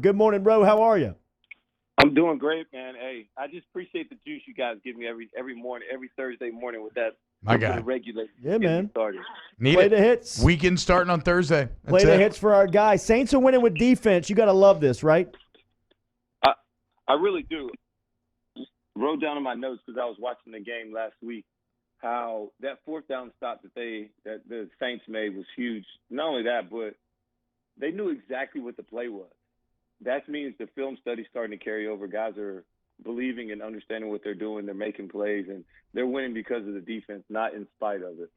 Good morning, Ro. How are you? I'm doing great, man. Hey, I just appreciate the juice you guys give me every morning, every Thursday morning with that. My guy. Regulate. Yeah, man. Need Play it. the hits. Weekend starting on Thursday. That's Play the it. hits for our guys. Saints are winning with defense. You got to love this, right? I really do. Wrote down in my notes because I was watching the game last week how that fourth down stop that the Saints made was huge. Not only that, but they knew exactly what the play was. That means the film study's starting to carry over. Guys are believing and understanding what they're doing. They're making plays, and they're winning because of the defense, not in spite of it.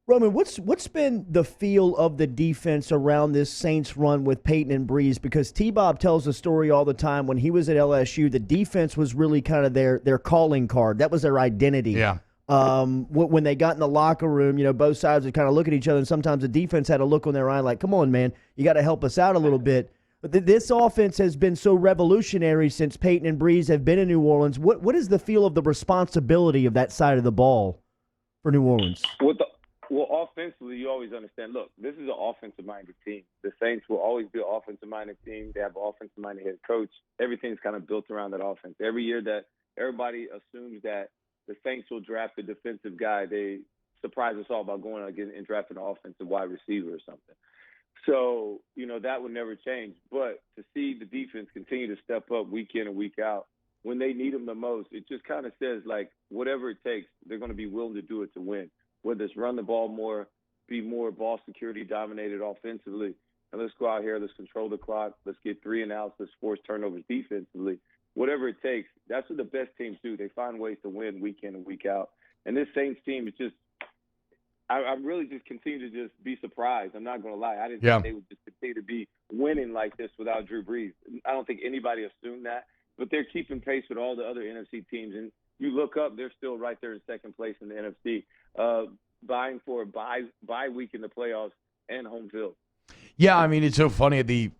Roman, what's been the feel of the defense around this Saints run with Peyton and Brees? Because T-Bob tells the story all the time. When he was at LSU, the defense was really kind of their calling card. That was their identity. Yeah. When they got in the locker room, both sides would kind of look at each other, and sometimes the defense had a look on their eye like, come on, man, you got to help us out a little bit. But this offense has been so revolutionary since Peyton and Brees have been in New Orleans. What is the feel of the responsibility of that side of the ball for New Orleans? Well, offensively, you always understand, look, this is an offensive-minded team. The Saints will always be an offensive-minded team. They have an offensive-minded head coach. Everything's kind of built around that offense. Every year that everybody assumes that the Saints will draft a defensive guy, they surprise us all by going again and drafting an offensive wide receiver or something. So, that would never change. But to see the defense continue to step up week in and week out, when they need them the most, it just kind of says, like, whatever it takes, they're going to be willing to do it to win. Whether it's run the ball more, be more ball security dominated offensively, and let's go out here, let's control the clock, let's get 3 and outs, let's force turnovers defensively. Whatever it takes, that's what the best teams do. They find ways to win week in and week out. And this Saints team is just – I really just continue to just be surprised. I'm not going to lie. I didn't think they would just continue to be winning like this without Drew Brees. I don't think anybody assumed that, but they're keeping pace with all the other NFC teams. And you look up, they're still right there in second place in the NFC, vying for a bye week in the playoffs and home field. Yeah, I mean, it's so funny at the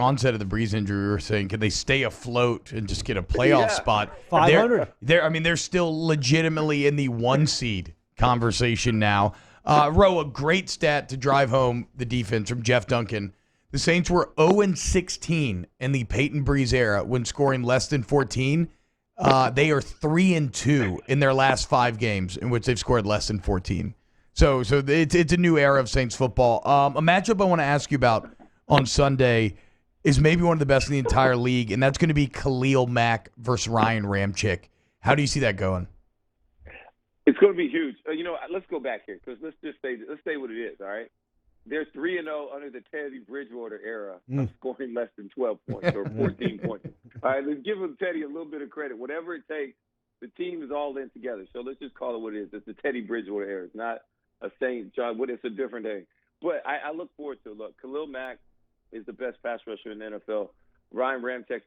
onset of the Brees injury, we were saying, can they stay afloat and just get a playoff spot? 500. They're still legitimately in the 1 seed conversation now. Ro, a great stat to drive home the defense from Jeff Duncan. The Saints were 0-16 in the Peyton Brees era when scoring less than 14. They are 3-2 in their last 5 games in which they've scored less than 14. So it's a new era of Saints football. A matchup I want to ask you about on Sunday is maybe one of the best in the entire league, and that's going to be Khalil Mack versus Ryan Ramczyk. How do you see that going? It's going to be huge. Let's go back here because let's say what it is. All right, they're 3-0 under the Teddy Bridgewater era of scoring less than 12 points or 14 points. All right, let's give Teddy a little bit of credit. Whatever it takes, the team is all in together. So let's just call it what it is. It's the Teddy Bridgewater era. It's not a St. John. It's a different day. But I look forward to it. Look, Khalil Mack is the best pass rusher in the NFL. Ryan Ramczyk's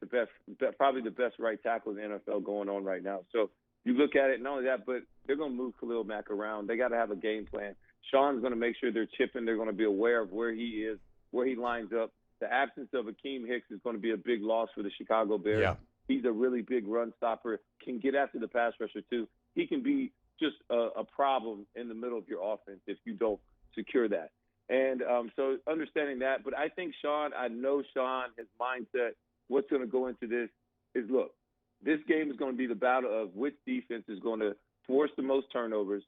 probably the best right tackle in the NFL going on right now. So you look at it, not only that, but they're going to move Khalil Mack around. They got to have a game plan. Sean's going to make sure they're chipping. They're going to be aware of where he is, where he lines up. The absence of Akeem Hicks is going to be a big loss for the Chicago Bears. Yeah. He's a really big run stopper, can get after the pass rusher too. He can be just a problem in the middle of your offense if you don't secure that. And so understanding that, but I think I know Sean, his mindset, what's going to go into this is, look, this game is going to be the battle of which defense is going to force the most turnovers,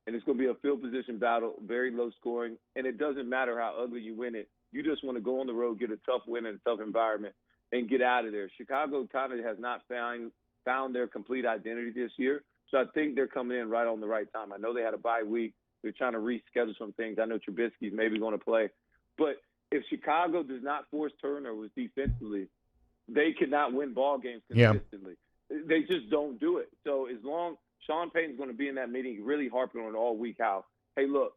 and it's going to be a field position battle, very low scoring, and it doesn't matter how ugly you win it. You just want to go on the road, get a tough win in a tough environment, and get out of there. Chicago kind of has not found their complete identity this year, so I think they're coming in right on the right time. I know they had a bye week. They're trying to reschedule some things. I know Trubisky's maybe going to play. But if Chicago does not force turnovers defensively, they cannot win ball games consistently. Yeah. They just don't do it. So as long Sean Payton's going to be in that meeting really harping on it all week how, hey, look,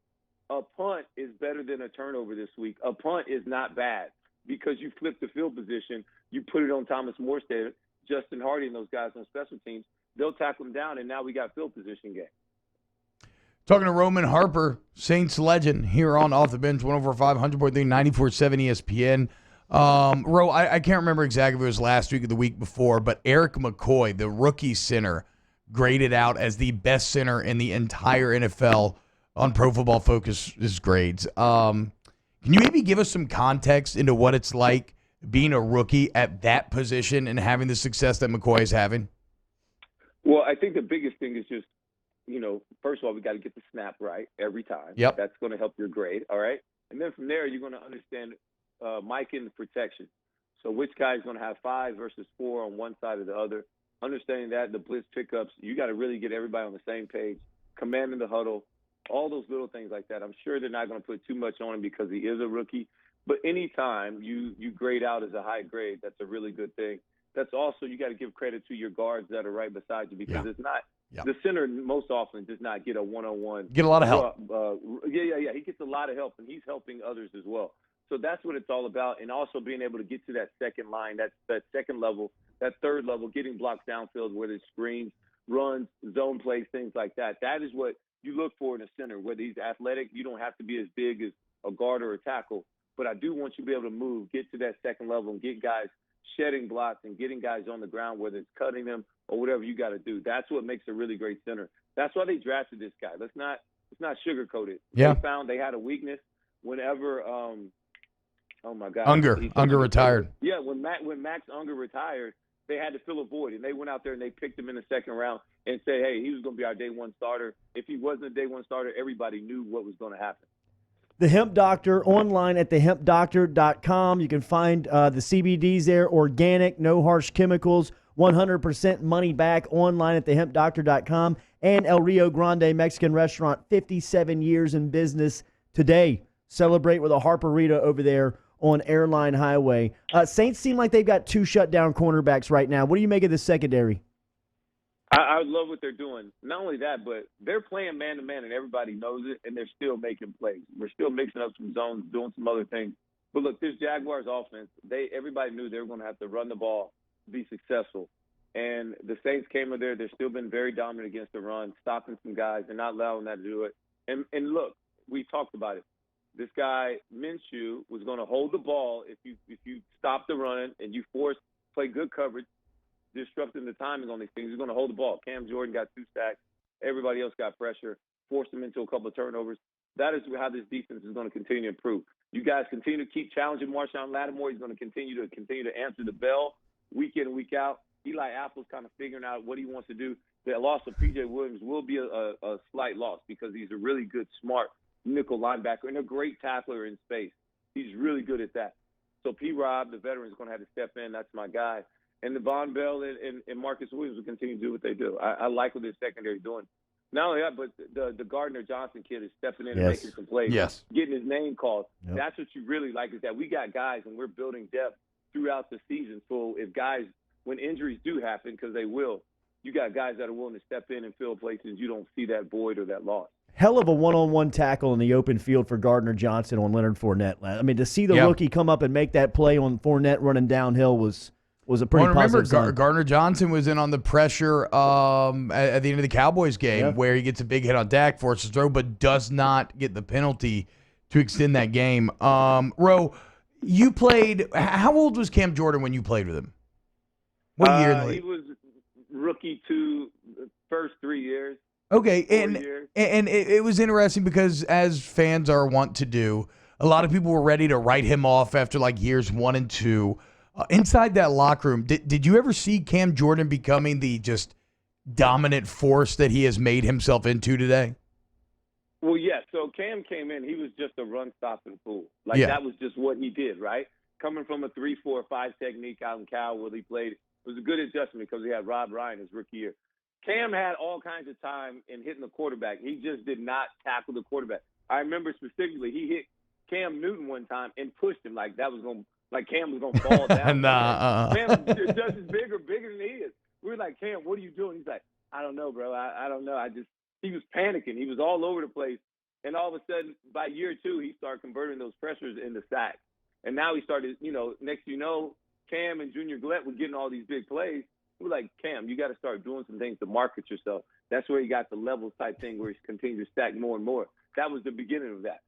a punt is better than a turnover this week. A punt is not bad because you flip the field position, you put it on Thomas Morstead, Justin Hardy, and those guys on special teams. They'll tackle them down, and now we got field position game. Talking to Roman Harper, Saints legend, here on Off the Bench, 105, 100.3, 94.7 ESPN. Ro, I can't remember exactly if it was last week or the week before, but Erik McCoy, the rookie center, graded out as the best center in the entire NFL on Pro Football Focus's grades. Can you maybe give us some context into what it's like being a rookie at that position and having the success that McCoy is having? Well, I think the biggest thing is just, first of all, we got to get the snap right every time. Yep. That's going to help your grade, all right? And then from there, you're going to understand mic-in protection. So which guy's going to have 5 versus 4 on one side or the other. Understanding that, the blitz pickups, you got to really get everybody on the same page, commanding the huddle, all those little things like that. I'm sure they're not going to put too much on him because he is a rookie. But anytime you grade out as a high grade, that's a really good thing. That's also, you got to give credit to your guards that are right beside you because it's not the center most often does not get a one-on-one. Get a lot of help. He gets a lot of help, and he's helping others as well. So that's what it's all about, and also being able to get to that second line, that second level, that third level, getting blocks downfield, whether it's screens, runs, zone plays, things like that. That is what you look for in a center. Whether he's athletic, you don't have to be as big as a guard or a tackle, but I do want you to be able to move, get to that second level, and get guys shedding blocks and getting guys on the ground, whether it's cutting them or whatever you got to do. That's what makes a really great center. That's why they drafted this guy. Let's not sugarcoat it. Yeah. They found they had a weakness whenever oh my God, Unger retired. Yeah, when Max Unger retired, they had to fill a void, and they went out there and they picked him in the second round and said, hey, he was going to be our day one starter. If he wasn't a day one starter, everybody knew what was going to happen. The Hemp Doctor online at thehempdoctor.com. You can find the CBDs there, organic, no harsh chemicals, 100% money back online at thehempdoctor.com. And El Rio Grande Mexican Restaurant, 57 years in business today. Celebrate with a Harperita over there on Airline Highway. Saints seem like they've got 2 shutdown cornerbacks right now. What do you make of the secondary? I love what they're doing. Not only that, but they're playing man-to-man, and everybody knows it, and they're still making plays. We're still mixing up some zones, doing some other things. But, look, this Jaguars offense, everybody knew they were going to have to run the ball to be successful. And the Saints came in there. They've still been very dominant against the run, stopping some guys. They're not allowing that to do it. And look, we talked about it. This guy, Minshew, was going to hold the ball if you stop the run and you play good coverage, disrupting the timing on these things. He's going to hold the ball. Cam Jordan got 2 sacks. Everybody else got pressure, forced him into a couple of turnovers. That is how this defense is going to continue to improve. You guys continue to keep challenging Marshawn Lattimore. He's going to continue to answer the bell week in and week out. Eli Apple's kind of figuring out what he wants to do. The loss of P.J. Williams will be a slight loss because he's a really good, smart nickel linebacker and a great tackler in space. He's really good at that. So P-Rob, the veteran, is going to have to step in. That's my guy. And Devon Bell and Marcus Williams will continue to do what they do. I like what their secondary is doing. Not only that, but the Gardner-Johnson kid is stepping in and making some plays, getting his name called. Yep. That's what you really like is that we got guys and we're building depth throughout the season. So if guys, when injuries do happen, because they will, you got guys that are willing to step in and fill places. You don't see that void or that loss. Hell of a one-on-one tackle in the open field for Gardner-Johnson on Leonard Fournette. I mean, to see the rookie come up and make that play on Fournette running downhill was a pretty positive sign. Gardner-Johnson was in on the pressure at the end of the Cowboys game where he gets a big hit on Dak, forces throw, but does not get the penalty to extend that game. Ro, you played – how old was Cam Jordan when you played with him? What year in the league? He was rookie to the first 3 years. Okay, and it was interesting because as fans are wont to do, a lot of people were ready to write him off after like years 1 and 2. Inside that locker room, did you ever see Cam Jordan becoming the just dominant force that he has made himself into today? Well, yes. So Cam came in, he was just a run-stopping fool. That was just what he did, right? Coming from a 3-4-5 technique out in Cal where he played, it was a good adjustment because he had Rob Ryan his rookie year. Cam had all kinds of time in hitting the quarterback. He just did not tackle the quarterback. I remember specifically he hit Cam Newton one time and pushed him like Cam was going to fall down. Cam is just as bigger than he is. We were like, Cam, what are you doing? He's like, I don't know, bro. I don't know. He was panicking. He was all over the place. And all of a sudden, by year 2, he started converting those pressures into sacks. And now he started, next Cam and Junior Gillette were getting all these big plays. We're like, Cam, you got to start doing some things to market yourself. That's where he got the levels type thing where he continues to stack more and more. That was the beginning of that.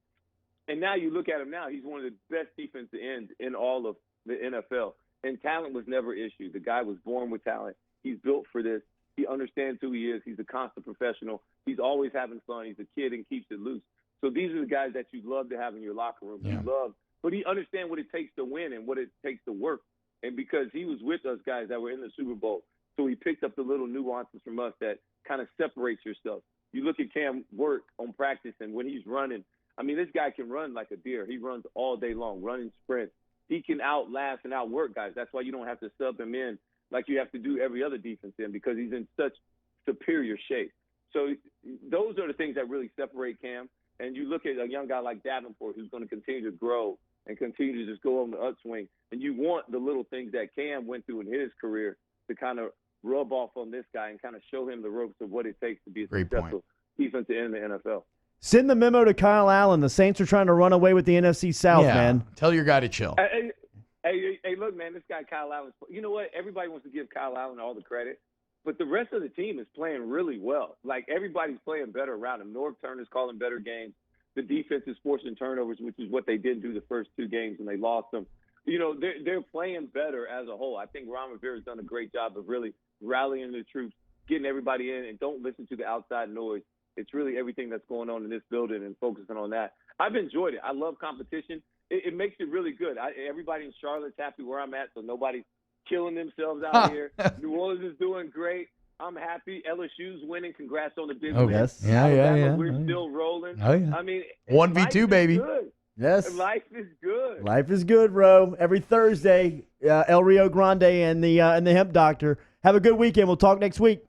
And now you look at him now, he's one of the best defensive ends in all of the NFL. And talent was never an issue. The guy was born with talent. He's built for this. He understands who he is. He's a constant professional. He's always having fun. He's a kid and keeps it loose. So these are the guys that you love to have in your locker room. Yeah. You love but he understands what it takes to win and what it takes to work. And because he was with us guys that were in the Super Bowl, so he picked up the little nuances from us that kind of separates yourself. You look at Cam work on practice, and when he's running, I mean, this guy can run like a deer. He runs all day long, running sprints. He can outlast and outwork guys. That's why you don't have to sub him in like you have to do every other defense in, because he's in such superior shape. So those are the things that really separate Cam. And you look at a young guy like Davenport, who's going to continue to grow and continue to just go on the upswing. And you want the little things that Cam went through in his career to kind of rub off on this guy and kind of show him the ropes of what it takes to be a successful defensive end in the NFL. Send the memo to Kyle Allen. The Saints are trying to run away with the NFC South, man. Tell your guy to chill. Hey, look, man, this guy Kyle Allen, you know what? Everybody wants to give Kyle Allen all the credit, but the rest of the team is playing really well. Like, everybody's playing better around him. Norv Turner's calling better games. The defense is forcing turnovers, which is what they didn't do the first two games, and they lost them. You know, they're playing better as a whole. I think Ron Rivera's done a great job of really rallying the troops, getting everybody in, and don't listen to the outside noise. It's really everything that's going on in this building and focusing on that. I've enjoyed it. I love competition. It makes it really good. Everybody in Charlotte's happy where I'm at, so nobody's killing themselves out here. New Orleans is doing great. I'm happy. LSU's winning. Congrats on the big win. Yes. Yeah. We're still rolling. Oh, yeah. I mean, 1v2, baby. Good. Yes. Life is good. Life is good, Ro. Every Thursday, El Rio Grande and the Hemp Doctor. Have a good weekend. We'll talk next week.